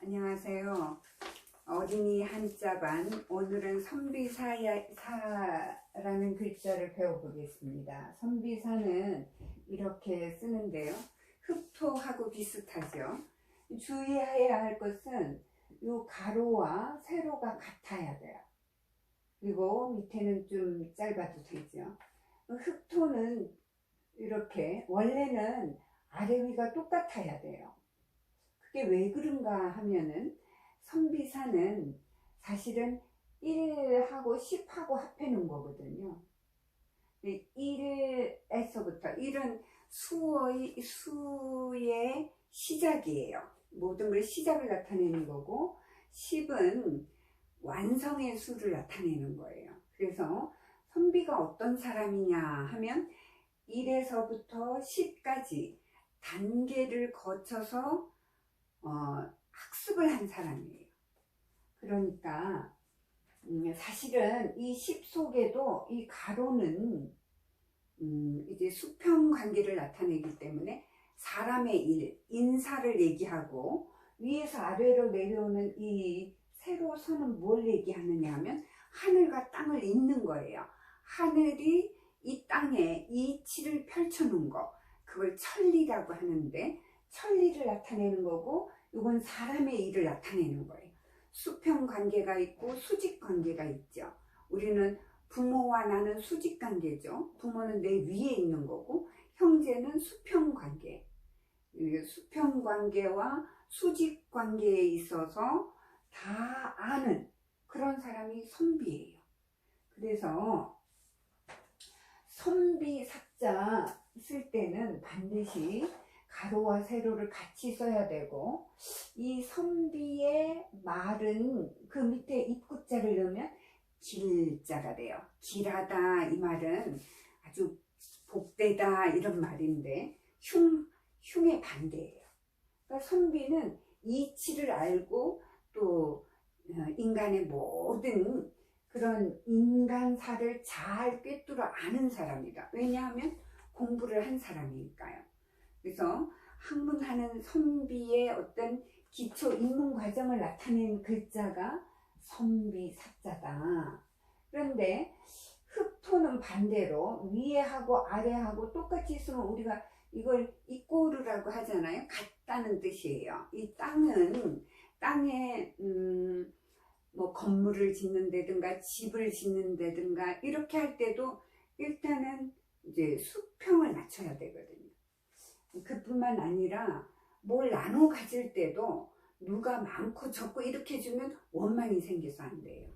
안녕하세요. 어린이 한자반, 오늘은 선비사라는 글자를 배워보겠습니다. 선비사는 이렇게 쓰는데요. 흡토하고 비슷하죠. 주의해야 할 것은 이 가로와 세로가 같아야 돼요. 그리고 밑에는 좀 짧아도 되죠. 흡토는 이렇게 원래는 아래 위가 똑같아야 돼요. 그게 왜 그런가 하면은 선비사는 사실은 1하고 10하고 합해 놓은 거거든요. 1에서부터 1은 수의 시작이에요. 모든 걸 시작을 나타내는 거고 10은 완성의 수를 나타내는 거예요. 그래서 선비가 어떤 사람이냐 하면 1에서부터 10까지 단계를 거쳐서 학습을 한 사람이에요. 그러니까 사실은 이 10 속에도 이 가로는 이제 수평 관계를 나타내기 때문에 사람의 일, 인사를 얘기하고 위에서 아래로 내려오는 이 세로선은 뭘 얘기하느냐 하면 하늘과 땅을 잇는 거예요. 하늘이 이 땅에 이치를 펼쳐 놓은 거, 그걸 천리라고 하는데 천리를 나타내는 거고 이건 사람의 일을 나타내는 거예요. 수평 관계가 있고 수직 관계가 있죠. 우리는 부모와 나는 수직 관계죠. 부모는 내 위에 있는 거고 형제는 수평 관계. 수평 관계와 수직 관계에 있어서 다 아는 그런 사람이 선비예요. 그래서 선비 사자 쓸 때는 반드시 가로와 세로를 같이 써야 되고 이 선비의 말은 그 밑에 입구자를 넣으면 길자가 돼요. 길하다 이 말은 아주 복되다 이런 말인데 흉의 반대예요. 그러니까 선비는 이치를 알고 또 인간의 모든 그런 인간사를 잘 꿰뚫어 아는 사람이다. 왜냐하면 공부를 한 사람이니까요. 그래서 학문하는 선비의 어떤 기초 입문 과정을 나타낸 글자가 선비사자다. 그런데 흡토는 반대로 위에하고 아래하고 똑같이 있으면 우리가 이걸 이꼬르라고 하잖아요. 같다는 뜻이에요. 이 땅은 땅에 뭐 건물을 짓는다든가 집을 짓는다든가 이렇게 할 때도 일단은 이제 수평을 맞춰야 되거든요. 그뿐만 아니라 뭘 나눠 가질 때도 누가 많고 적고 이렇게 주면 원망이 생겨서 안 돼요.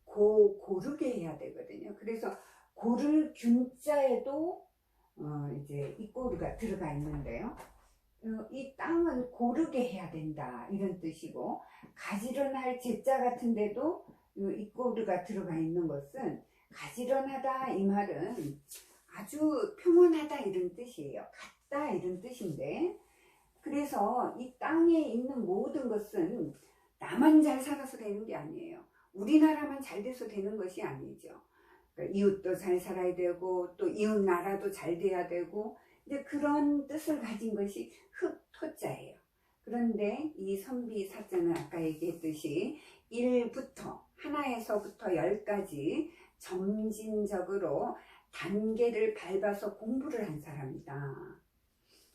고르게 해야 되거든요. 그래서 고를 균자에도 이제 이꼬르가 들어가 있는데요. 이 땅은 고르게 해야 된다 이런 뜻이고 가지런할 제자 같은 데도 이꼬르가 들어가 있는 것은 가지런하다 이 말은 아주 평온하다 이런 뜻이에요. 같다 이런 뜻인데 그래서 이 땅에 있는 모든 것은 나만 잘 살아서 되는 게 아니에요. 우리나라만 잘 돼서 되는 것이 아니죠. 그러니까 이웃도 잘 살아야 되고 또 이웃 나라도 잘 돼야 되고 이제 그런 뜻을 가진 것이 흡토자예요. 그런데 이 선비사자는 아까 얘기했듯이 1부터 하나에서부터 10까지 점진적으로 단계를 밟아서 공부를 한 사람이다.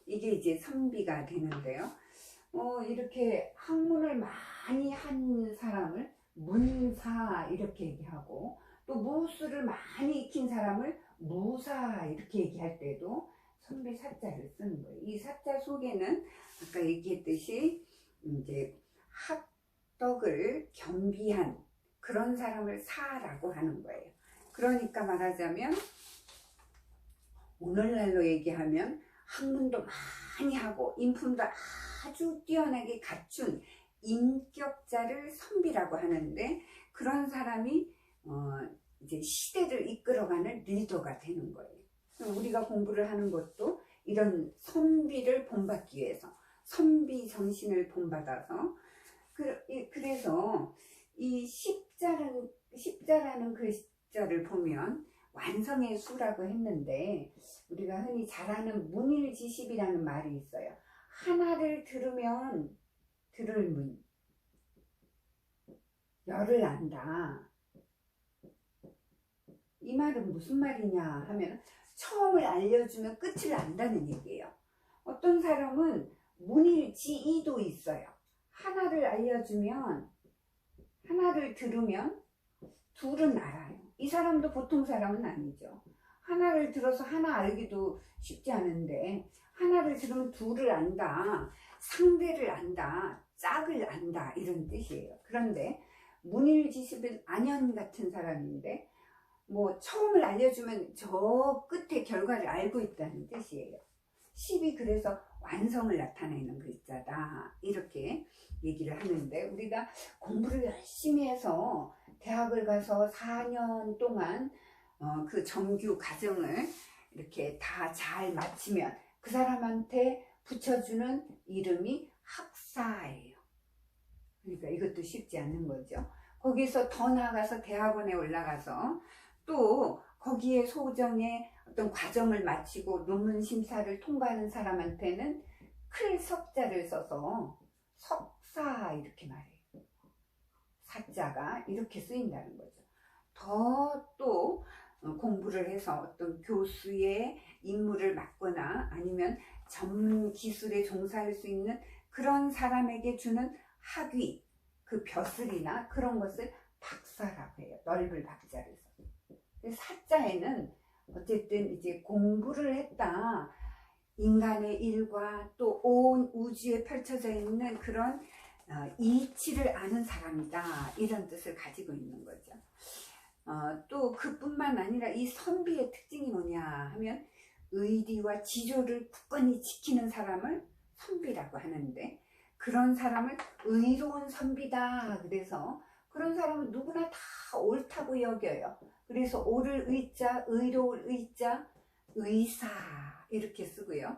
이게 이제 선비가 되는데요. 이렇게 학문을 많이 한 사람을 문사 이렇게 얘기하고 또 무술을 많이 익힌 사람을 무사 이렇게 얘기할 때도 선비 사자를 쓰는 거예요. 이 사자 속에는 아까 얘기했듯이 이제 학덕을 겸비한 그런 사람을 사라고 하는 거예요. 그러니까 말하자면 오늘날로 얘기하면 학문도 많이 하고 인품도 아주 뛰어나게 갖춘 인격자를 선비라고 하는데 그런 사람이 이제 시대를 이끌어가는 리더가 되는 거예요. 우리가 공부를 하는 것도 이런 선비를 본받기 위해서 선비 정신을 본받아서 그래서 이 십자라는 글자를 보면 완성의 수라고 했는데 우리가 흔히 잘 아는 문일지십이라는 말이 있어요. 하나를 들으면 들을 문, 열을 안다. 이 말은 무슨 말이냐 하면 처음을 알려주면 끝을 안다는 얘기예요. 어떤 사람은 문일지이도 있어요. 하나를 알려주면, 하나를 들으면 둘은 알아요. 이 사람도 보통 사람은 아니죠. 하나를 들어서 하나 알기도 쉽지 않은데 하나를 들으면 둘을 안다, 상대를 안다, 짝을 안다, 이런 뜻이에요. 그런데 문일지십은 안현 같은 사람인데 뭐 처음을 알려주면 저 끝에 결과를 알고 있다는 뜻이에요. 10이 그래서 완성을 나타내는 글자다, 이렇게 얘기를 하는데, 우리가 공부를 열심히 해서 대학을 가서 4년 동안 그 정규 과정을 이렇게 다 잘 마치면 그 사람한테 붙여주는 이름이 학사예요. 그러니까 이것도 쉽지 않는 거죠. 거기서 더 나아가서 대학원에 올라가서 또 거기에 소정의 어떤 과정을 마치고 논문 심사를 통과하는 사람한테는 클 석자를 써서 석사 이렇게 말해요. 사자가 이렇게 쓰인다는 거죠. 더 또 공부를 해서 어떤 교수의 임무를 맡거나 아니면 전문 기술에 종사할 수 있는 그런 사람에게 주는 학위, 그 벼슬이나 그런 것을 박사라고 해요. 넓을 박자를 써서. 사자에는 어쨌든 이제 공부를 했다, 인간의 일과 또 온 우주에 펼쳐져 있는 그런 이치를 아는 사람이다, 이런 뜻을 가지고 있는 거죠. 또 그뿐만 아니라 이 선비의 특징이 뭐냐 하면 의리와 지조를 굳건히 지키는 사람을 선비라고 하는데, 그런 사람을 의로운 선비다, 그래서 그런 사람은 누구나 다 옳다고 여겨요. 그래서 옳을 의자, 의로울 의자, 의사 이렇게 쓰고요.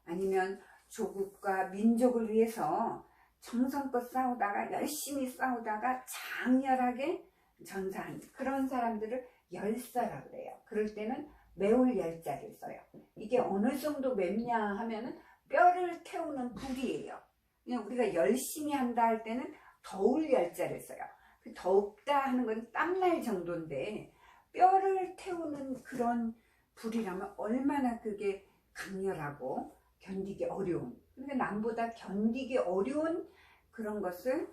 아니면 조국과 민족을 위해서 정성껏 싸우다가, 열심히 싸우다가 장렬하게 전사한 그런 사람들을 열사라고 그래요. 그럴 때는 매울 열자를 써요. 이게 어느 정도 맵냐 하면은 뼈를 태우는 불이에요. 그냥 우리가 열심히 한다 할 때는 더울 열자를 써요. 더욱다 하는 건 땀날 정도인데 뼈를 태우는 그런 불이라면 얼마나 그게 강렬하고 견디기 어려운, 그러니까 남보다 견디기 어려운 그런 것을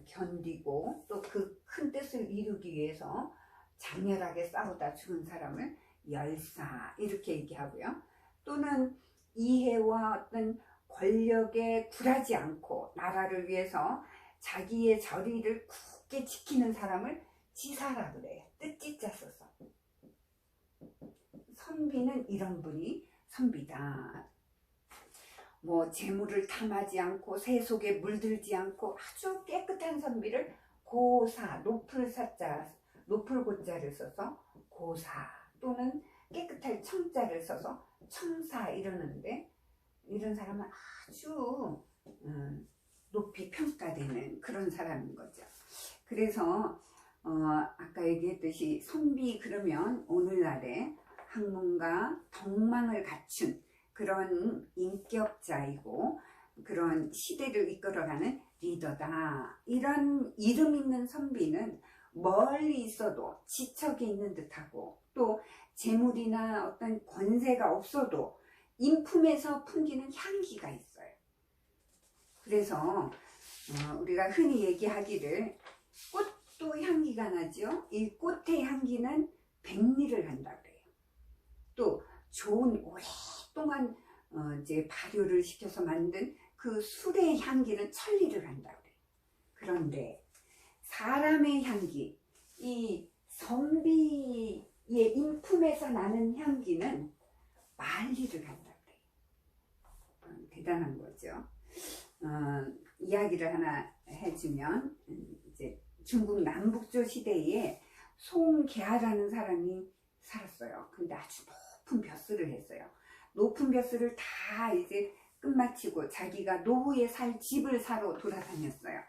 견디고 또 그 큰 뜻을 이루기 위해서 장렬하게 싸우다 죽은 사람을 열사 이렇게 얘기하고요. 또는 이해와 어떤 권력에 굴하지 않고 나라를 위해서 자기의 저리를 굳게 지키는 사람을 지사라고 그래요. 뜻지자 써서. 선비는 이런 분이 선비다. 뭐 재물을 탐하지 않고 세속에 물들지 않고 아주 깨끗한 선비를 고사, 높을 사자, 높을 고자를 써서 고사, 또는 깨끗할 청자를 써서 청사 이러는데, 이런 사람은 아주 높이 평가되는 그런 사람인 거죠. 그래서 아까 얘기했듯이 선비 그러면 오늘날에 학문과 덕망을 갖춘 그런 인격자이고 그런 시대를 이끌어가는 리더다. 이런 이름 있는 선비는 멀리 있어도 지척이 있는 듯하고 또 재물이나 어떤 권세가 없어도 인품에서 풍기는 향기가 있어요. 그래서 우리가 흔히 얘기하기를 꽃도 향기가 나죠. 이 꽃의 향기는 백리를 한다 그래요. 또 좋은 오랫동안 이제 발효를 시켜서 만든 그 술의 향기는 천리를 한다 그래요. 그런데 사람의 향기, 이 선비의 인품에서 나는 향기는 만리를 한다 그래요. 대단한 거죠. 이야기를 하나 해주면, 이제 중국 남북조 시대에 송계하라는 사람이 살았어요. 근데 아주 높은 벼슬을 했어요. 높은 벼슬을 다 이제 끝마치고 자기가 노후에 살 집을 사러 돌아다녔어요.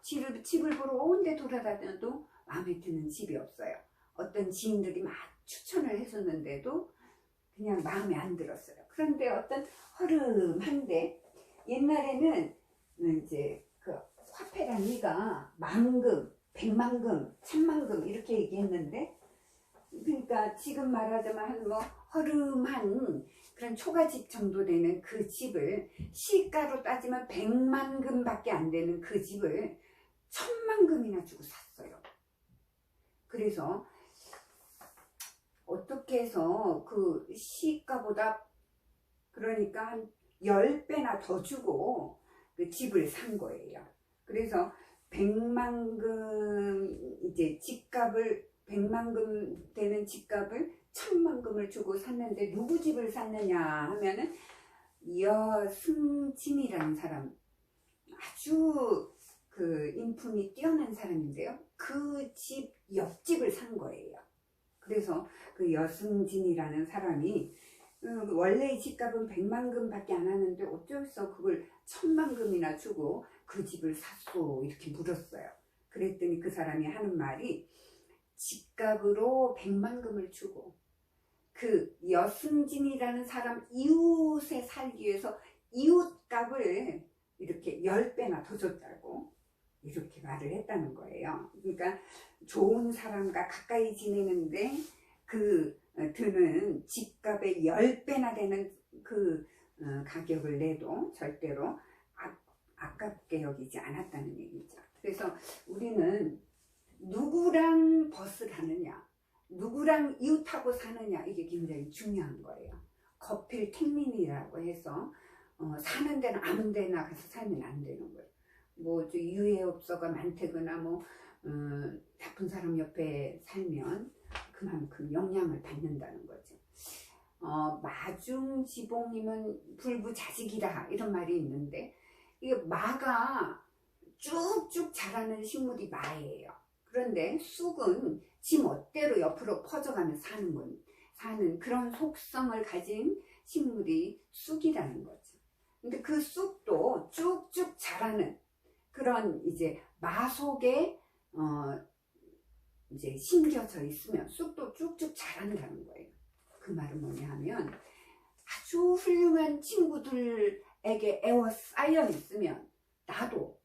집을 보러 온데 돌아다녀도 마음에 드는 집이 없어요. 어떤 지인들이 막 추천을 해줬는데도 그냥 마음에 안 들었어요. 그런데 어떤 허름한데, 옛날에는 이제 그 화폐란 위가 만금, 100만금, 1000만금 이렇게 얘기했는데, 그러니까 지금 말하자면 뭐 허름한 그런 초가집 정도 되는 그 집을, 시가로 따지면 100만금 밖에 안 되는 그 집을 1000만금이나 주고 샀어요. 그래서 어떻게 해서 그 시가보다, 그러니까 한 10배나 더 주고 그 집을 산 거예요. 그래서 100만금 이제 집값을, 100만금 되는 집값을 1000만금을 주고 샀는데, 누구 집을 샀느냐 하면은 여승진이라는 사람, 아주 그 인품이 뛰어난 사람인데요, 그 집 옆집을 산 거예요. 그래서 그 여승진이라는 사람이 원래 집값은 100만금 밖에 안 하는데 어째서 그걸 1000만금이나 주고 그 집을 샀소, 이렇게 물었어요. 그랬더니 그 사람이 하는 말이, 집값으로 100만금을 주고 그 여승진이라는 사람 이웃에 살기 위해서 이웃값을 이렇게 10배나 더 줬다고, 이렇게 말을 했다는 거예요. 그러니까 좋은 사람과 가까이 지내는데 그 드는 집값의 10배나 되는 그 가격을 내도 절대로 아깝게 여기지 않았다는 얘기죠. 그래서 우리는 누구랑 벗을 하느냐, 누구랑 이웃하고 사느냐, 이게 굉장히 중요한 거예요. 거필택민이라고 해서 사는 데는 아무 데나 가서 살면 안 되는 거예요. 뭐 유해업소가 많다거나 뭐 나쁜 사람 옆에 살면 그만큼 영향을 받는다는 거죠. 마중지봉이면 불부자직이다, 이런 말이 있는데, 이게 마가 쭉쭉 자라는 식물이 마예요. 그런데 쑥은 지 멋대로 옆으로 퍼져가며 사는 그런 속성을 가진 식물이 쑥이라는 거죠. 근데 그 쑥도 쭉쭉 자라는 그런 이제 마 속에 이제 심겨져 있으면 쑥도 쭉쭉 자란다는 거예요. 그 말은 뭐냐 하면, 아주 훌륭한 친구들에게 에워싸여 있으면 나도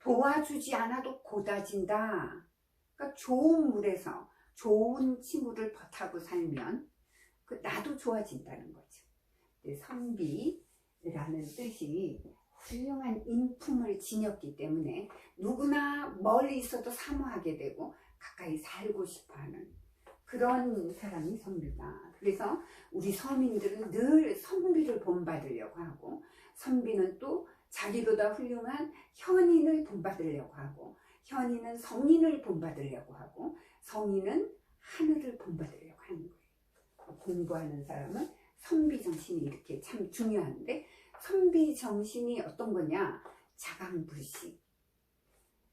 도와주지 않아도 고다진다. 그러니까 좋은 물에서 좋은 친구를 타고 살면 나도 좋아진다는 거죠. 선비라는 뜻이 훌륭한 인품을 지녔기 때문에 누구나 멀리 있어도 사모하게 되고 가까이 살고 싶어하는 그런 사람이 선비다. 그래서 우리 서민들은 늘 선비를 본받으려고 하고, 선비는 또 자기보다 훌륭한 현인을 본받으려고 하고, 현인은 성인을 본받으려고 하고, 성인은 하늘을 본받으려고 하는 거예요. 공부하는 사람은 선비정신이 이렇게 참 중요한데, 선비정신이 어떤 거냐? 자강불식.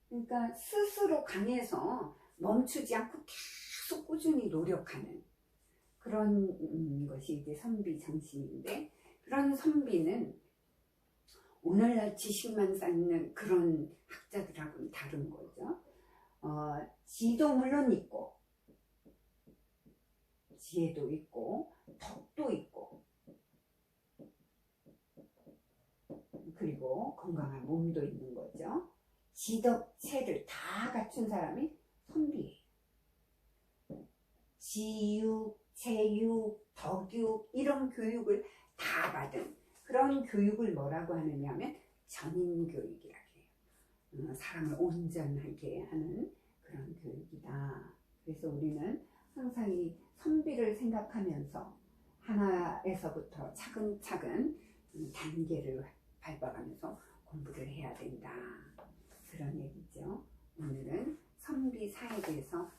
그러니까 스스로 강해서 멈추지 않고 계속 꾸준히 노력하는 그런 것이 이제 선비정신인데, 그런 선비는 오늘날 지식만 쌓는 그런 학자들하고는 다른 거죠. 지도 물론 있고, 지혜도 있고, 덕도 있고, 그리고 건강한 몸도 있는 거죠. 지덕체를 다 갖춘 사람이 선비예요. 지육, 제육, 덕육, 이런 교육을 다 받은 그런 교육을 뭐라고 하느냐 하면 전인교육이라고 해요. 사람을 온전하게 하는 그런 교육이다. 그래서 우리는 항상 이 선비를 생각하면서 하나에서부터 차근차근 단계를 밟아가면서 공부를 해야 된다, 그런 얘기죠. 오늘은 선비사에 대해서